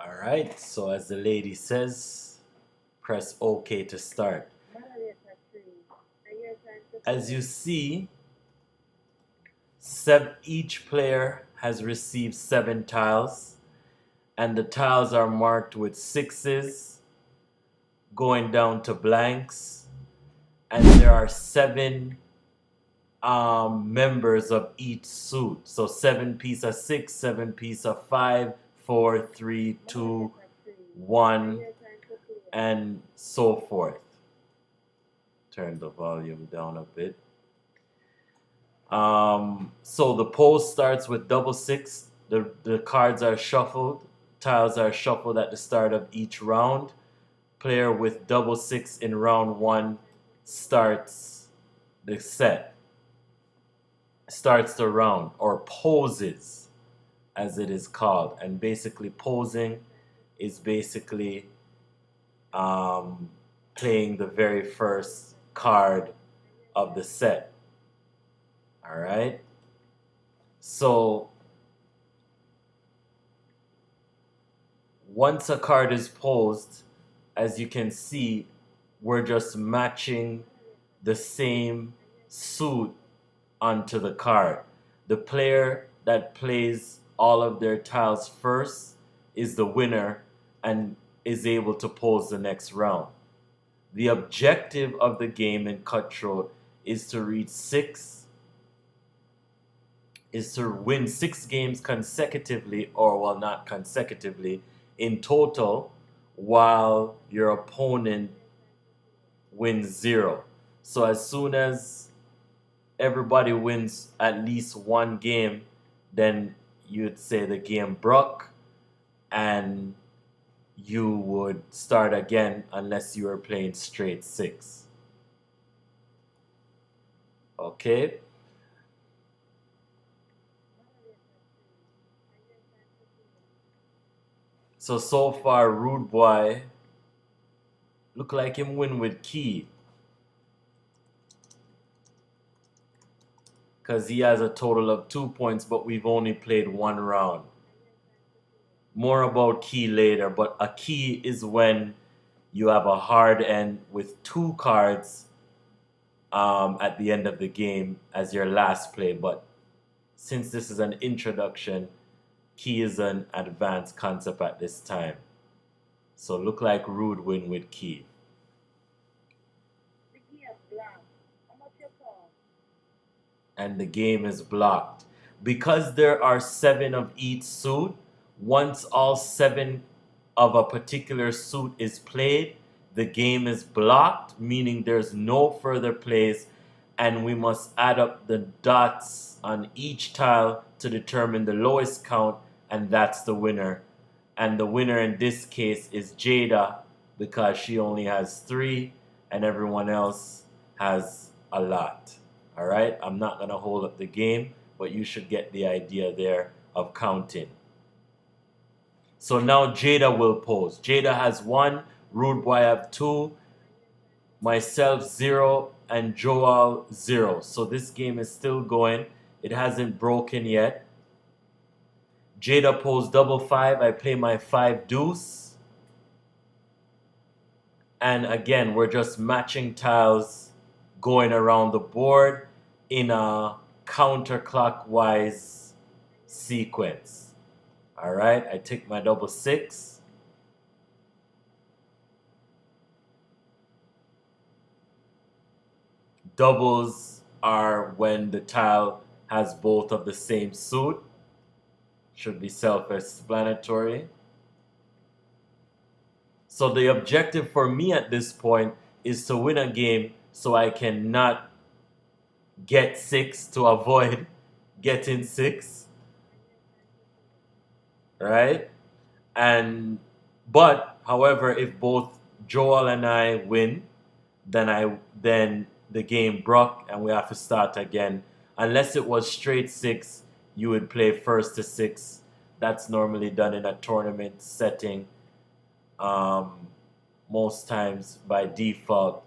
All right, so as the lady says, press OK to start. As you see, each player has received 7 tiles, and the tiles are marked with sixes going down to blanks, and there are 7 members of each suit. So 7 piece of 6, 7 piece of 5, 4, 3, 2, 1, and so forth. Turn the volume down a bit. So the pose starts with double six. The cards are shuffled. Tiles are shuffled at the start of each round. Player with double six in round 1 starts the set. Starts the round, or poses as it is called. And basically posing is basically playing the very first card of the set. All right. So once a card is posed, as you can see, we're just matching the same suit onto the card. The player that plays all of their tiles first is the winner and is able to pose the next round. The objective of the game in Cutthroat is to reach is to win 6 games consecutively, or well, not consecutively, in total, while your opponent wins 0. So as soon as everybody wins at least 1 game, then you'd say the game broke, and you would start again unless you were playing straight 6. Okay? So far, Rude Boy look like him win with key, because he has a total of 2 points, but we've only played 1 round. More about key later, but a key is when you have a hard end with 2 cards at the end of the game as your last play. But since this is an introduction, key is an advanced concept at this time. So look like Rude win with key. And the game is blocked. Because there are 7 of each suit, once all 7 of a particular suit is played, the game is blocked, meaning there's no further plays, and we must add up the dots on each tile to determine the lowest count, and that's the winner. And the winner in this case is Jada, because she only has 3 and everyone else has a lot. All right, I'm not going to hold up the game, but you should get the idea there of counting. So now Jada will pose. Jada has 1, Rude Boy have 2, myself 0, and Joel 0. So this game is still going. It hasn't broken yet. Jada posed double 5. I play my 5 deuce. And again, we're just matching tiles going around the board in a counterclockwise sequence. All right, I take my double 6. Doubles are when the tile has both of the same suit. Should be self-explanatory. So the objective for me at this point is to win a game so I can not get 6 to avoid getting 6. Right? But however, if both Joel and I win, then the game broke and we have to start again. Unless it was straight 6, you would play first to 6. That's normally done in a tournament setting. Most times by default,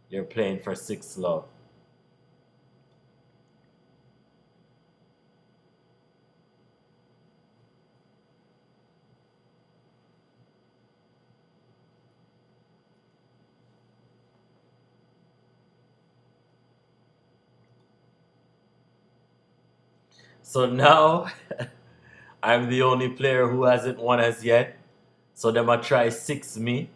you're playing for 6 love. So now I'm the only player who hasn't won as yet. So them I try 6 me.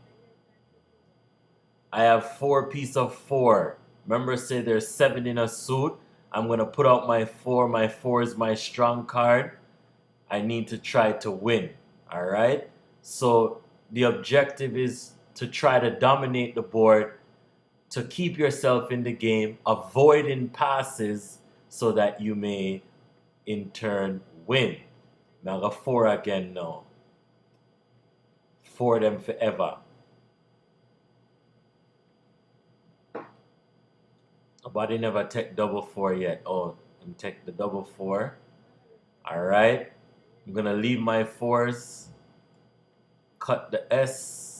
I have 4 piece of 4. Remember, say there's 7 in a suit. I'm gonna put out my 4. My 4 is my strong card. I need to try to win. Alright? So the objective is to try to dominate the board, to keep yourself in the game, avoiding passes so that you may in turn win. Now the 4 again now. 4 them forever. Nobody never take double 4 yet. Oh, I'm take the double 4. Alright. I'm gonna leave my 4s. Cut the S.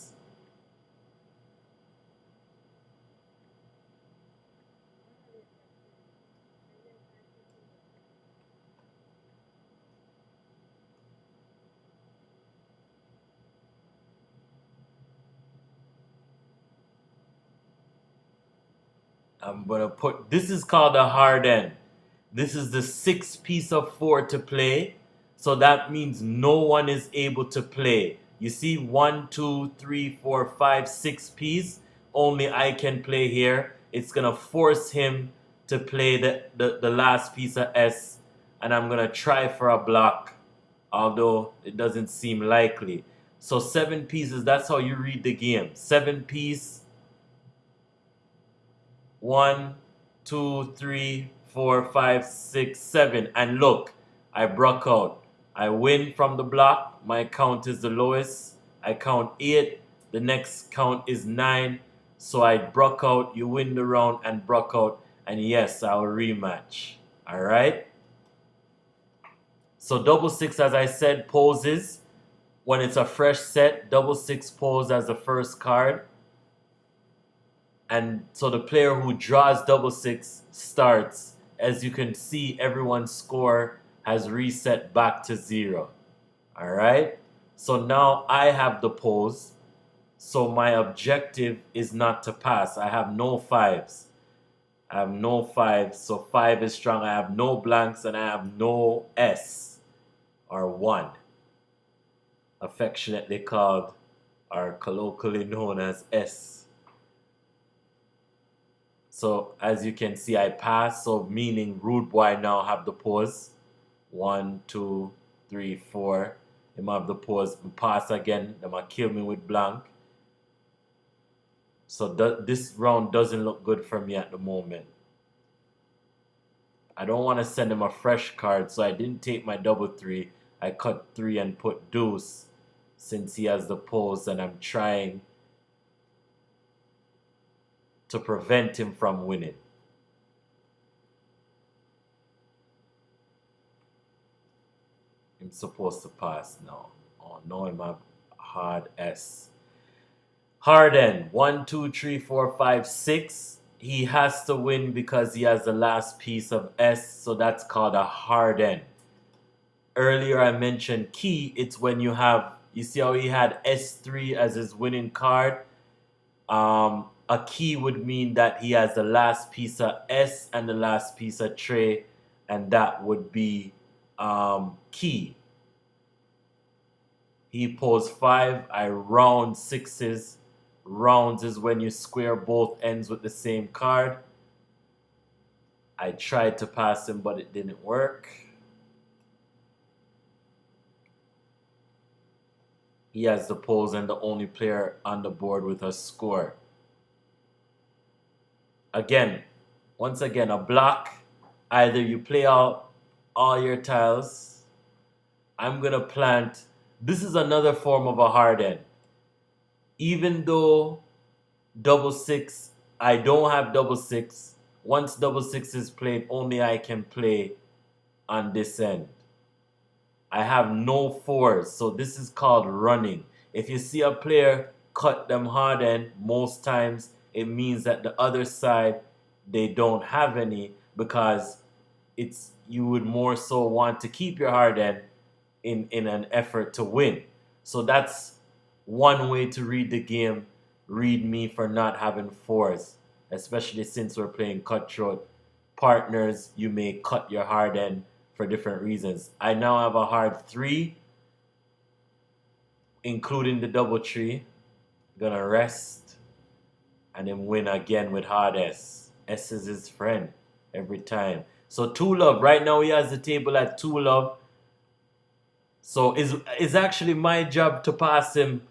I'm gonna put, this is called a hard end. This is the 6th piece of 4 to play. So that means no one is able to play. You see 1, 2, 3, 4, 5, 6 piece. Only I can play here. It's gonna force him to play the last piece of S. And I'm gonna try for a block, although it doesn't seem likely. So 7 pieces, that's how you read the game. 7 piece. 1, 2, 3, 4, 5, 6, 7. And look, I broke out. I win from the block. My count is the lowest. I count 8. The next count is 9. So I broke out. You win the round and broke out. And yes, I'll rematch. Alright? So double 6, as I said, poses. When it's a fresh set, double 6 pose as the first card. And so the player who draws double 6 starts. As you can see, everyone's score has reset back to 0. Alright? So now I have the pose. So my objective is not to pass. I have no 5s. I have no 5s. So 5 is strong. I have no blanks and I have no S or 1. Affectionately called or colloquially known as S. So as you can see, I pass. So meaning rude boy now have the pose. 1, 2, 3, 4. Him have the pose. Pass again. They might kill me with blank. So this round doesn't look good for me at the moment. I don't want to send him a fresh card, so I didn't take my double 3. I cut 3 and put deuce since he has the pose, and I'm trying to prevent him from winning. I'm supposed to pass now. Oh no, I'm a hard S. Hard N. 1, 2, 3, 4, 5, 6. He has to win because he has the last piece of S, so that's called a hard N. Earlier I mentioned key. It's when you have, you see how he had S3 as his winning card? A key would mean that he has the last piece of S and the last piece of tray, and that would be key. He posed 5. I round 6s. Rounds is when you square both ends with the same card. I tried to pass him, but it didn't work. He has the pose and the only player on the board with a score. Again, once again, a block. Either you play out all your tiles. I'm going to plant. This is another form of a hard end. Even though double 6, I don't have double 6. Once double 6 is played, only I can play on this end. I have no 4s, so this is called running. If you see a player cut them hard end, most times it means that the other side, they don't have any, because it's, you would more so want to keep your hard end in an effort to win. So that's one way to read the game. Read me for not having 4s, especially since we're playing cutthroat partners. You may cut your hard end for different reasons. I now have a hard 3, including the double tree. Gonna rest and then win again with hard S. S is his friend every time. So 2 love. Right now he has the table at 2 love. So it's actually my job to pass him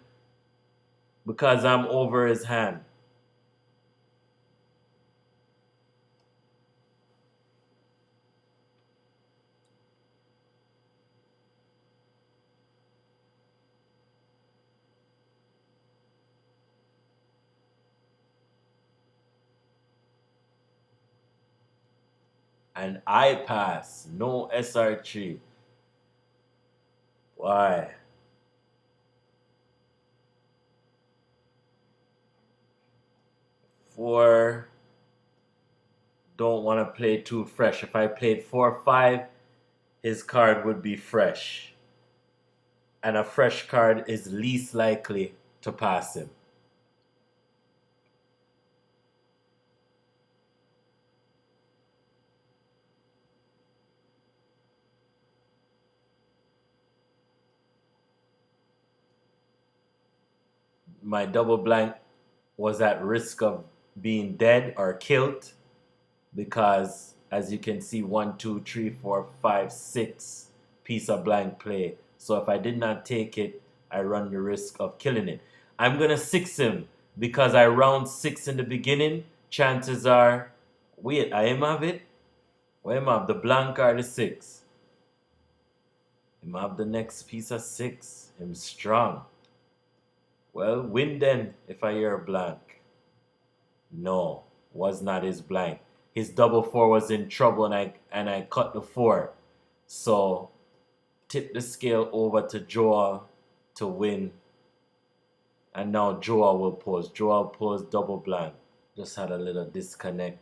because I'm over his hand. And I pass. No SR3. Why? 4. Don't want to play too fresh. If I played 4-5, his card would be fresh. And a fresh card is least likely to pass him. My double blank was at risk of being dead or killed because, as you can see, 1, 2, 3, 4, 5, 6 piece of blank play. So if I did not take it, I run the risk of killing it. I'm gonna 6 him because I round 6 in the beginning. Chances are, wait, I am have it. Where am I have the blank or the 6? Him have the next piece of 6. Him strong. Well, win then if I hear a blank. No, was not his blank. His double 4 was in trouble and I cut the 4. So tip the scale over to Joel to win. And now Joel will pose. Joel pose double blank. Just had a little disconnect.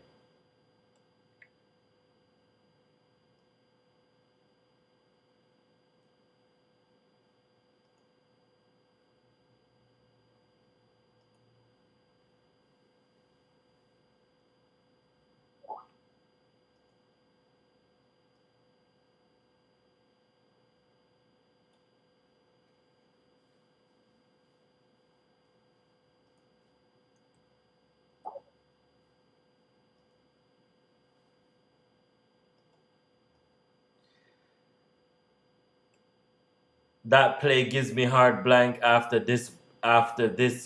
That play gives me hard blank after this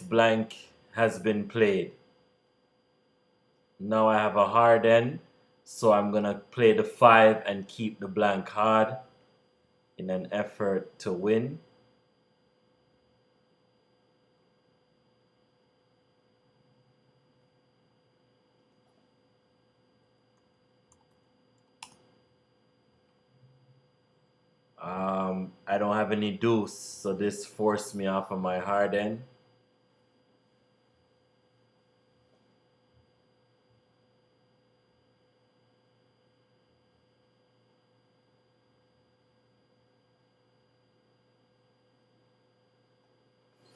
blank has been played. Now I have a hard end, so I'm gonna play the 5 and keep the blank hard in an effort to win. I don't have any deuce, so this forced me off of my hard end.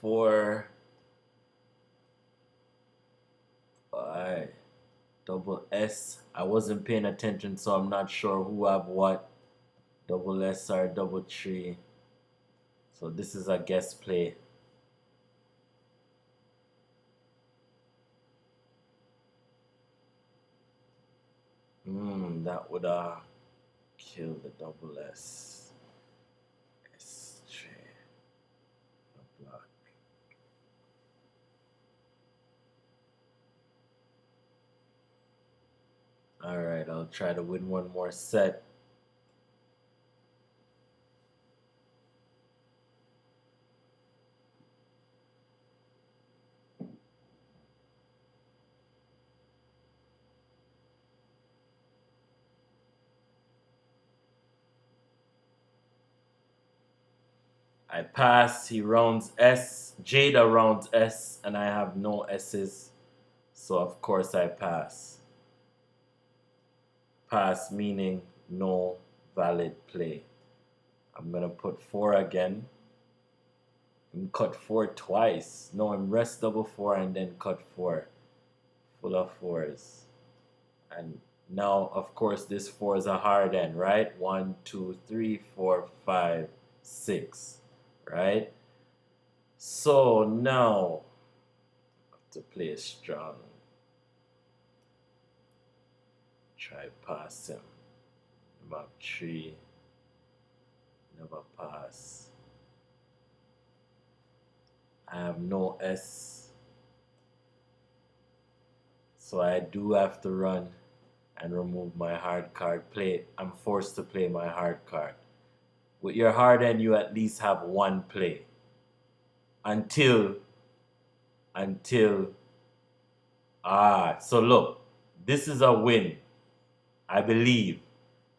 Four, five, double S. I wasn't paying attention, so I'm not sure who have what. Double S or double 3. So this is a guess play. That would kill the double S. S3. Block. Alright, I'll try to win one more set. I pass, he rounds S, Jada rounds S, and I have no S's, so of course I pass. Pass meaning no valid play. I'm gonna put 4 again. And cut 4 twice. No, I'm rest double 4 and then cut 4. Full of 4s. And Now, of course, this 4 is a hard end, right? 1, 2, 3, 4, 5, 6, right? So now, to play strong, try pass him. Map 3, never pass. I have no S, so I do have to run and remove my hard card. I'm forced to play my hard card. With your hard end, you at least have one play until so look, this is a win, I believe.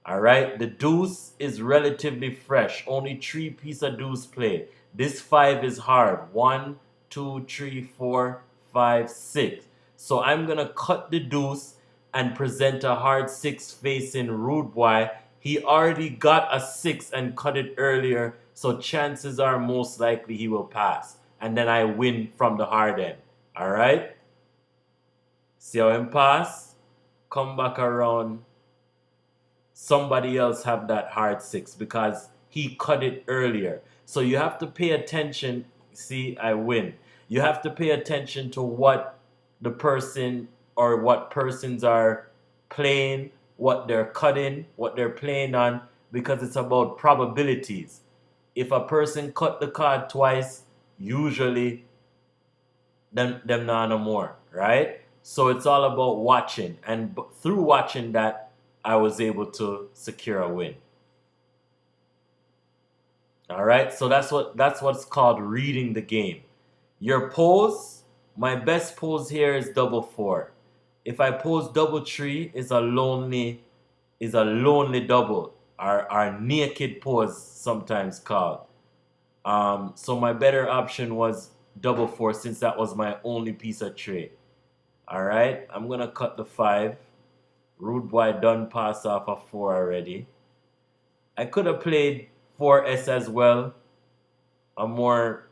All right, the deuce is relatively fresh. Only 3 pieces of deuce play. This 5 is hard. 1, 2, 3, 4, 5, 6. So I'm gonna cut the deuce and present a hard 6 facing Rude Boy. He already got a 6 and cut it earlier, so chances are most likely he will pass. And then I win from the hard end. All right. See how him pass? Come back around. Somebody else have that hard 6 because he cut it earlier. So you have to pay attention. See, I win. You have to pay attention to what the person or what persons are playing, what they're cutting, what they're playing on, because it's about probabilities. If a person cut the card twice, usually them not no more, right? So it's all about watching, and through watching that, I was able to secure a win. All right, so that's what's called reading the game. Your pose, my best pose here is double 4. If I pose double 3, is a lonely double, our naked pose sometimes called. So my better option was double 4 since that was my only piece of tray. All right, I'm gonna cut the 5. Rude Boy done pass off a 4 already. I could have played 4S as well, a more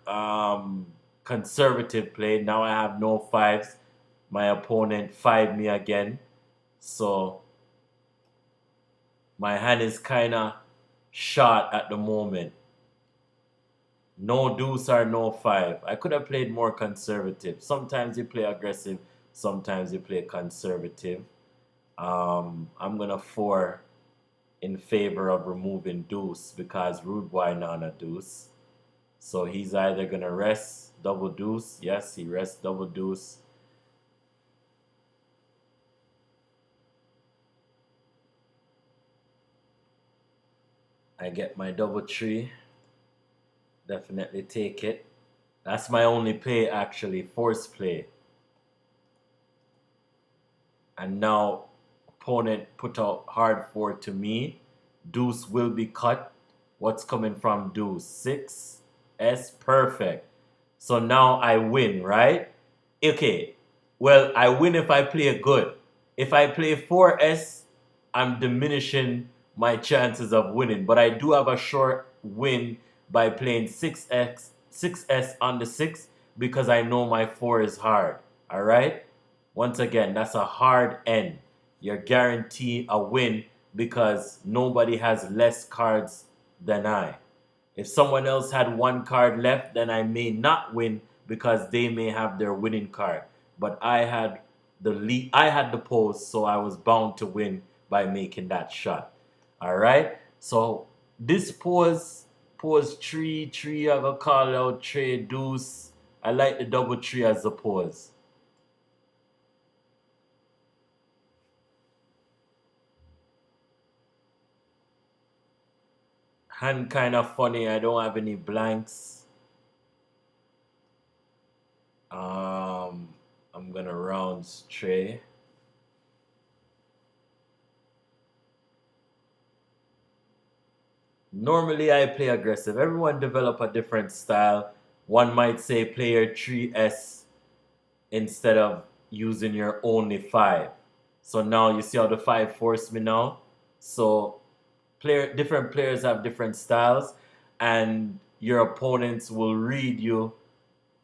conservative play. Now I have no 5s. My opponent 5 me again. So my hand is kind of short at the moment. No deuce or no 5. I could have played more conservative. Sometimes you play aggressive, sometimes you play conservative. I'm gonna 4 in favor of removing deuce because Rude Boy not a deuce. So he's either gonna rest double deuce. Yes, he rests double deuce. I get my double 3. Definitely take it. That's my only play actually, force play. And now opponent put out hard 4 to me. Deuce will be cut. What's coming from deuce? 6 S, perfect. So now I win, right? Okay. Well, I win if I play good. If I play 4S, I'm diminishing my chances of winning. But I do have a short win by playing 6S on the 6 because I know my 4 is hard. All right? Once again, that's a hard end. You're guaranteed a win because nobody has less cards than I. If someone else had 1 card left, then I may not win because they may have their winning card. But I had the lead, I had the pose, so I was bound to win by making that shot. All right. So this pose 3, I gonna call out trade deuce. I like the double 3 as the pose. Hand kind of funny. I don't have any blanks. I'm gonna round tray. Normally I play aggressive. Everyone develop a different style. One might say player 3S instead of using your only 5. So now you see how the 5 forced me now. So different players have different styles, and your opponents will read you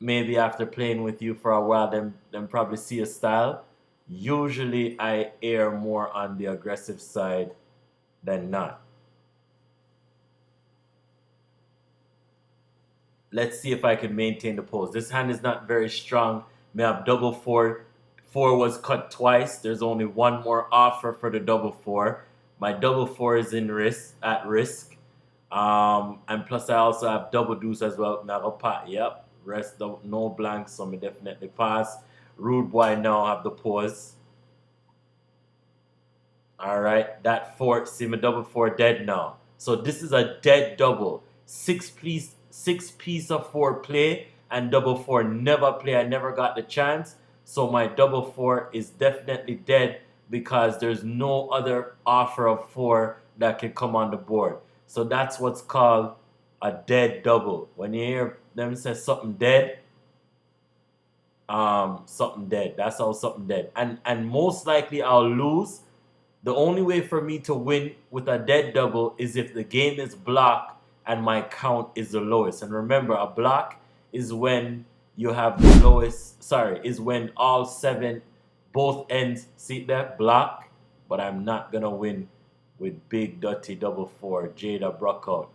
maybe after playing with you for a while, them probably see a style Usually I err more on the aggressive side than not. Let's see if I can maintain the pose. This hand is not very strong. May have double four. Four was cut twice. There's only one more offer for the double four. My double four is at risk. And plus I also have double deuce as well. Now pat, yep. Rest no blanks, so me definitely pass. Rude boy now have the pause. Alright, that four, see my double four dead now. So this is a dead double. Six piece of four play and double four never play. I never got the chance. So my double four is definitely dead because there's no other offer of four that can come on the board. So that's what's called a dead double. When you hear them say something dead, something dead. That's all something dead. And most likely I'll lose. The only way for me to win with a dead double is if the game is blocked and my count is the lowest. And remember, a block is when you have the lowest, is when all seven, both ends, see that, block. But I'm not going to win with big dirty double four. Jada Brockout.